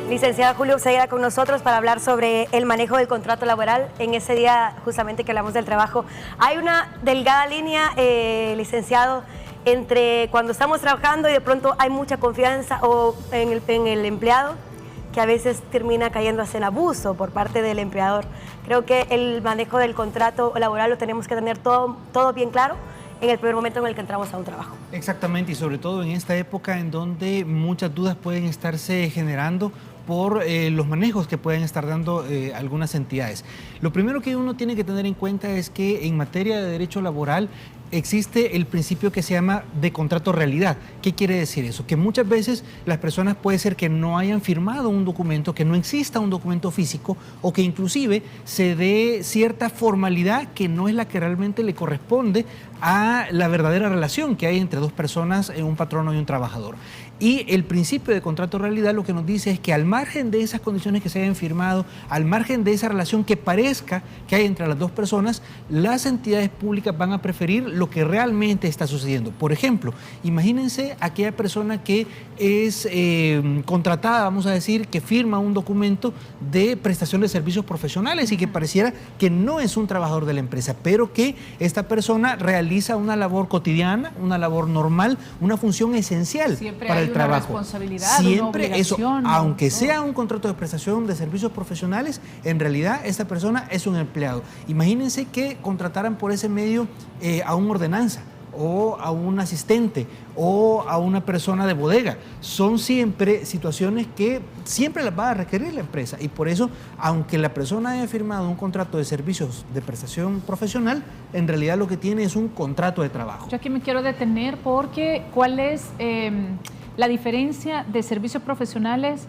Licenciada Julio Oseguera con nosotros para hablar sobre el manejo del contrato laboral. En ese día justamente que hablamos del trabajo, hay una delgada línea, licenciado, entre cuando estamos trabajando y de pronto hay mucha confianza o en el empleado, que a veces termina cayendo hacia el abuso por parte del empleador. Creo que el manejo del contrato laboral lo tenemos que tener todo bien claro en el primer momento en el que entramos a un trabajo. Exactamente, y sobre todo en esta época en donde muchas dudas pueden estarse generando por los manejos que pueden estar dando algunas entidades. Lo primero que uno tiene que tener en cuenta es que en materia de derecho laboral existe el principio que se llama de contrato realidad. ¿Qué quiere decir eso? Que muchas veces las personas puede ser que no hayan firmado un documento, que no exista un documento físico o que inclusive se dé cierta formalidad que no es la que realmente le corresponde a la verdadera relación que hay entre dos personas, un patrono y un trabajador. Y el principio de contrato realidad lo que nos dice es que al margen de esas condiciones que se hayan firmado, al margen de esa relación que parezca que hay entre las dos personas, las entidades públicas van a preferir lo que realmente está sucediendo. Por ejemplo, imagínense aquella persona que es contratada, vamos a decir, que firma un documento de prestación de servicios profesionales y que pareciera que no es un trabajador de la empresa, pero que esta persona realiza una labor cotidiana, una labor normal, una función esencial para el trabajo. Responsabilidad, siempre eso, aunque ¿no? sea un contrato de prestación de servicios profesionales, en realidad esta persona es un empleado. Imagínense que contrataran por ese medio a un ordenanza o a un asistente o a una persona de bodega. Son siempre situaciones que siempre las va a requerir la empresa y por eso, aunque la persona haya firmado un contrato de servicios de prestación profesional, en realidad lo que tiene es un contrato de trabajo. Yo aquí me quiero detener porque ¿cuál es la diferencia de servicios profesionales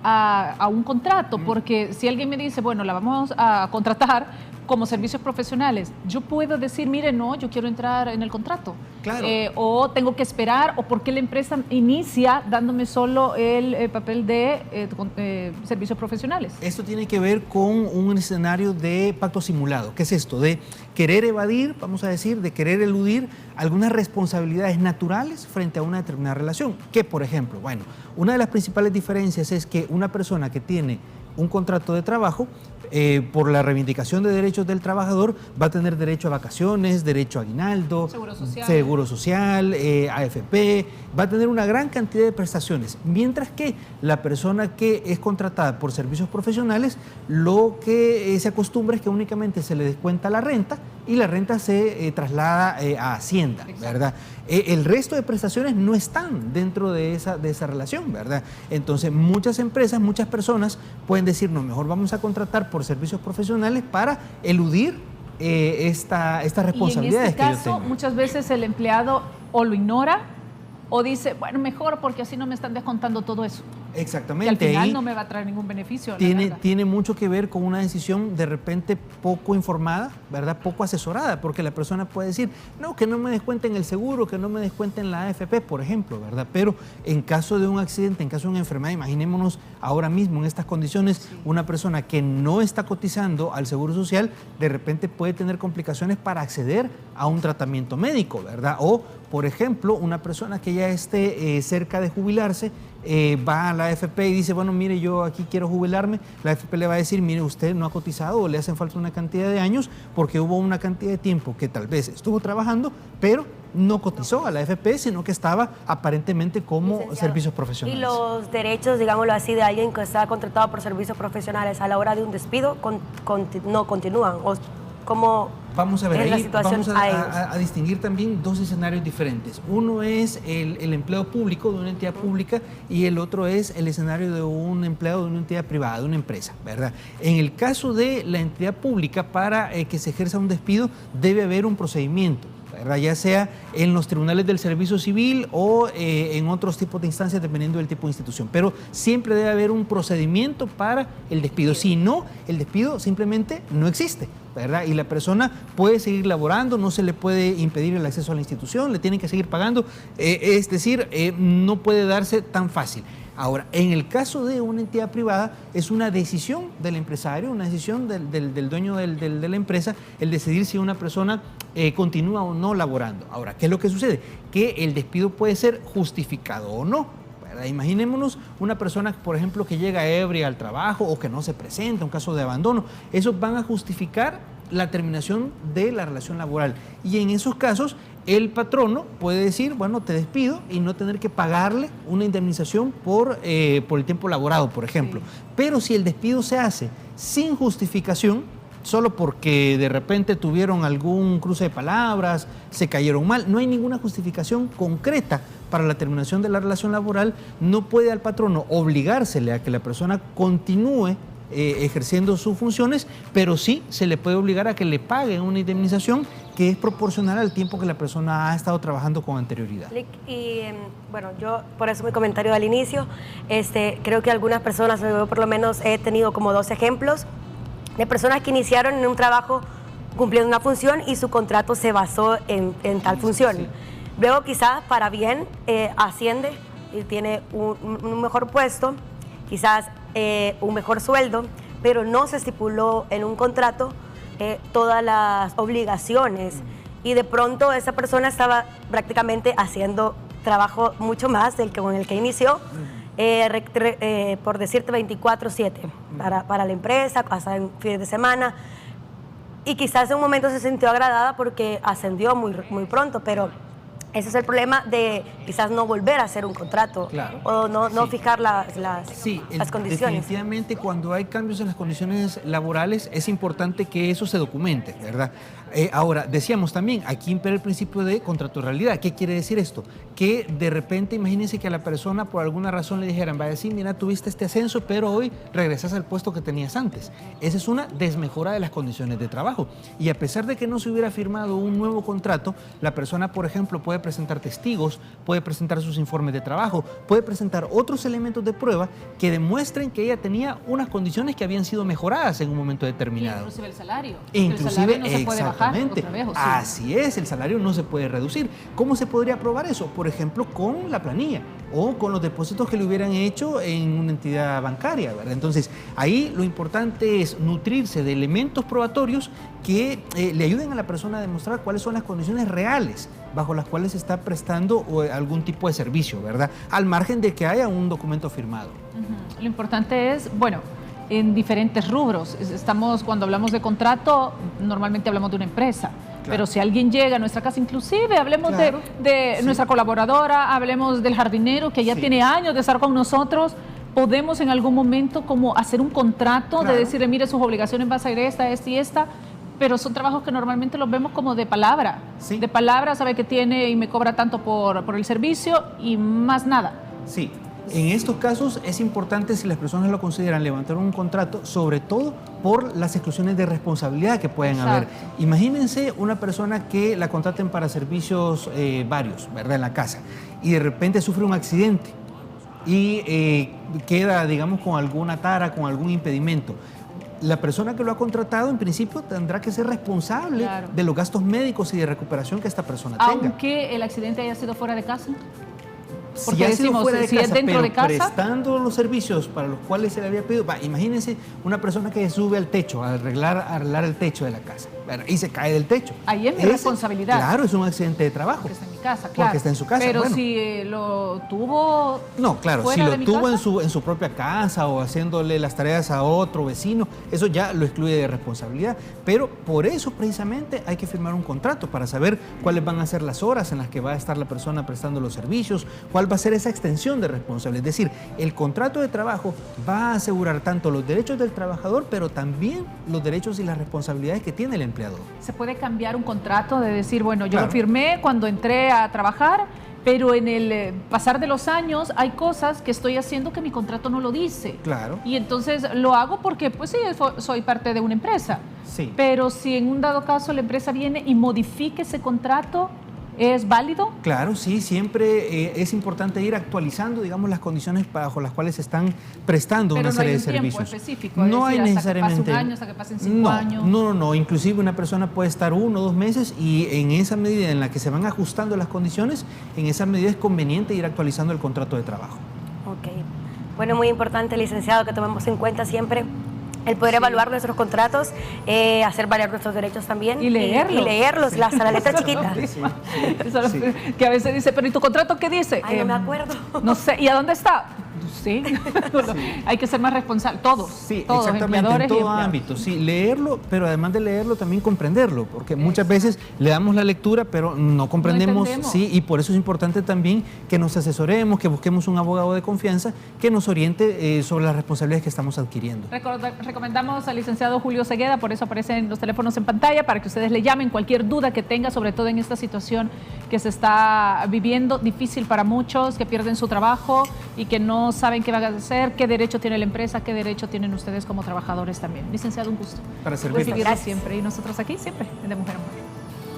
a un contrato? Porque si alguien me dice, bueno, la vamos a contratar como servicios profesionales, yo puedo decir, mire, no, yo quiero entrar en el contrato. Claro. O tengo que esperar, o porque la empresa inicia dándome solo el papel de servicios profesionales. Esto tiene que ver con un escenario de pacto simulado. ¿Qué es esto? De querer evadir, vamos a decir, de querer eludir algunas responsabilidades naturales frente a una determinada relación. Que, por ejemplo, bueno, una de las principales diferencias es que una persona que tiene un contrato de trabajo, por la reivindicación de derechos del trabajador, va a tener derecho a vacaciones, derecho a aguinaldo, seguro social, AFP, va a tener una gran cantidad de prestaciones, mientras que la persona que es contratada por servicios profesionales, lo que se acostumbra es que únicamente se le descuenta la renta y la renta se traslada a Hacienda, ¿verdad? El resto de prestaciones no están dentro de esa relación, ¿verdad? Entonces, muchas empresas, muchas personas pueden decir, no, mejor vamos a contratar por servicios profesionales para eludir estas responsabilidades que yo tengo. Y en este caso, muchas veces el empleado o lo ignora o dice, bueno, mejor porque así no me están descontando todo eso. Exactamente. Y al final no me va a traer ningún beneficio. Tiene mucho que ver con una decisión de repente poco informada, ¿verdad? Poco asesorada, porque la persona puede decir, no, que no me descuenten el seguro, que no me descuenten la AFP, por ejemplo, ¿verdad? Pero en caso de un accidente, en caso de una enfermedad, imaginémonos ahora mismo en estas condiciones, una persona que no está cotizando al Seguro Social, de repente puede tener complicaciones para acceder a un tratamiento médico, ¿verdad? O, por ejemplo, una persona que ya esté cerca de jubilarse, va a la AFP y dice, bueno, mire, yo aquí quiero jubilarme, la AFP le va a decir, mire, usted no ha cotizado o le hacen falta una cantidad de años porque hubo una cantidad de tiempo que tal vez estuvo trabajando, pero no cotizó a la AFP, sino que estaba aparentemente como servicios profesionales. Y los derechos, digámoslo así, de alguien que está contratado por servicios profesionales a la hora de un despido no continúan. ¿O cómo vamos a ver, es la ahí situación vamos a distinguir también dos escenarios diferentes. Uno es el empleo público de una entidad pública y el otro es el escenario de un empleado de una entidad privada, de una empresa, ¿verdad? En el caso de la entidad pública, para que se ejerza un despido, debe haber un procedimiento, ¿verdad? Ya sea en los tribunales del servicio civil o en otros tipos de instancias, dependiendo del tipo de institución. Pero siempre debe haber un procedimiento para el despido. Si no, el despido simplemente no existe, ¿verdad? Y la persona puede seguir laborando, no se le puede impedir el acceso a la institución, le tienen que seguir pagando, es decir, no puede darse tan fácil. Ahora, en el caso de una entidad privada, es una decisión del empresario, una decisión del dueño de la empresa, el decidir si una persona continúa o no laborando. Ahora, ¿qué es lo que sucede? Que el despido puede ser justificado o no, ¿verdad? Imaginémonos una persona, por ejemplo, que llega ebria al trabajo o que no se presenta, un caso de abandono. Esos van a justificar la terminación de la relación laboral. Y en esos casos, el patrono puede decir, bueno, te despido y no tener que pagarle una indemnización por el tiempo laborado, por ejemplo. Sí. Pero si el despido se hace sin justificación, solo porque de repente tuvieron algún cruce de palabras, se cayeron mal, no hay ninguna justificación concreta para la terminación de la relación laboral, no puede al patrono obligársele a que la persona continúe ejerciendo sus funciones, pero sí se le puede obligar a que le paguen una indemnización que es proporcional al tiempo que la persona ha estado trabajando con anterioridad. Y bueno, yo por eso mi comentario al inicio, creo que algunas personas, yo por lo menos he tenido como 2 ejemplos de personas que iniciaron en un trabajo cumpliendo una función y su contrato se basó en tal función. Sí. Luego quizás para bien asciende y tiene un mejor puesto, quizás un mejor sueldo, pero no se estipuló en un contrato todas las obligaciones y de pronto esa persona estaba prácticamente haciendo trabajo mucho más del que con el que inició, por decirte 24/7 para la empresa, hasta en fines de semana, y quizás en un momento se sintió agradada porque ascendió muy pronto, pero ese es el problema de quizás no volver a hacer un contrato, claro, o no fijar las condiciones. Definitivamente cuando hay cambios en las condiciones laborales es importante que eso se documente, ¿verdad? Ahora, decíamos también, aquí impera el principio de contractualidad. ¿Qué quiere decir esto? Que de repente, imagínense que a la persona por alguna razón le dijeran, vaya, sí, mira, tuviste este ascenso, pero hoy regresas al puesto que tenías antes. Esa es una desmejora de las condiciones de trabajo. Y a pesar de que no se hubiera firmado un nuevo contrato, la persona, por ejemplo, puede presentar testigos, puede presentar sus informes de trabajo, puede presentar otros elementos de prueba que demuestren que ella tenía unas condiciones que habían sido mejoradas en un momento determinado. Inclusive el salario. Inclusive, el salario no se puede bajar. Otra vez, así es, el salario no se puede reducir. ¿Cómo se podría probar eso? Por ejemplo, con la planilla o con los depósitos que le hubieran hecho en una entidad bancaria, ¿verdad? Entonces, ahí lo importante es nutrirse de elementos probatorios que le ayuden a la persona a demostrar cuáles son las condiciones reales bajo las cuales se está prestando algún tipo de servicio, ¿verdad? Al margen de que haya un documento firmado. Lo importante es, bueno, en diferentes rubros. Cuando hablamos de contrato, normalmente hablamos de una empresa. Claro. Pero si alguien llega a nuestra casa, inclusive hablemos claro. de sí. nuestra colaboradora, hablemos del jardinero que ya sí. tiene años de estar con nosotros, podemos en algún momento como hacer un contrato claro. de decirle, mire, sus obligaciones van a ser esta y esta, pero son trabajos que normalmente los vemos como de palabra. Sí. De palabra, sabe que tiene y me cobra tanto por el servicio y más nada. Sí. En estos casos es importante, si las personas lo consideran, levantar un contrato, sobre todo por las exclusiones de responsabilidad que pueden Exacto. haber. Imagínense una persona que la contraten para servicios varios, ¿verdad?, en la casa, y de repente sufre un accidente y queda, digamos, con alguna tara, con algún impedimento. La persona que lo ha contratado, en principio, tendrá que ser responsable claro. de los gastos médicos y de recuperación que esta persona tenga. Aunque el accidente haya sido fuera de casa. Porque si ha sido fuera de casa, pero prestando los servicios para los cuales se le había pedido, imagínense una persona que sube al techo a arreglar el techo de la casa y se cae del techo. Ahí es mi responsabilidad. Claro, es un accidente de trabajo. Porque está en mi casa, claro. Porque está en su casa. Pero bueno, si lo tuvo. No, claro, si lo tuvo en su propia casa o haciéndole las tareas a otro vecino, eso ya lo excluye de responsabilidad. Pero por eso precisamente hay que firmar un contrato para saber cuáles van a ser las horas en las que va a estar la persona prestando los servicios, cuál va a ser esa extensión de responsabilidad. Es decir, el contrato de trabajo va a asegurar tanto los derechos del trabajador, pero también los derechos y las responsabilidades que tiene el empleador. ¿Se puede cambiar un contrato de decir, bueno, yo claro. lo firmé cuando entré a trabajar, pero en el pasar de los años hay cosas que estoy haciendo que mi contrato no lo dice? Claro. Y entonces lo hago porque, pues sí, soy parte de una empresa. Sí. Pero si en un dado caso la empresa viene y modifique ese contrato, ¿es válido? Claro, sí, siempre es importante ir actualizando, digamos, las condiciones bajo las cuales se están prestando una serie de servicios. Pero no hay un tiempo específico, no hay necesariamente. Hasta que pase un año, hasta que pasen 5 años. No, inclusive una persona puede estar 1 o 2 meses y en esa medida en la que se van ajustando las condiciones, en esa medida es conveniente ir actualizando el contrato de trabajo. Ok. Bueno, muy importante, licenciado, que tomemos en cuenta siempre el poder evaluar nuestros contratos, hacer valer nuestros derechos también. Y leerlos. Y leerlos, hasta la letra chiquita. Sí. Que a veces dice, pero ¿y tu contrato qué dice? Ay, no me acuerdo. No sé, ¿y a dónde está? Sí, hay que ser más responsable, todos, Sí, todos, exactamente, en empleadores y todo empleados. ámbito, sí, leerlo, pero además de leerlo también comprenderlo, porque muchas veces le damos la lectura, pero no comprendemos, entendemos. sí, y por eso es importante también que nos asesoremos, que busquemos un abogado de confianza que nos oriente sobre las responsabilidades que estamos adquiriendo. Recomendamos al licenciado Julio Segueda, por eso aparecen los teléfonos en pantalla, para que ustedes le llamen cualquier duda que tenga, sobre todo en esta situación que se está viviendo, difícil para muchos, que pierden su trabajo y que no saben qué van a hacer, qué derecho tiene la empresa, qué derecho tienen ustedes como trabajadores también. Licenciado, un gusto. Para servirles. Recibirlo siempre, y nosotros aquí siempre, en De Mujer a Mujer.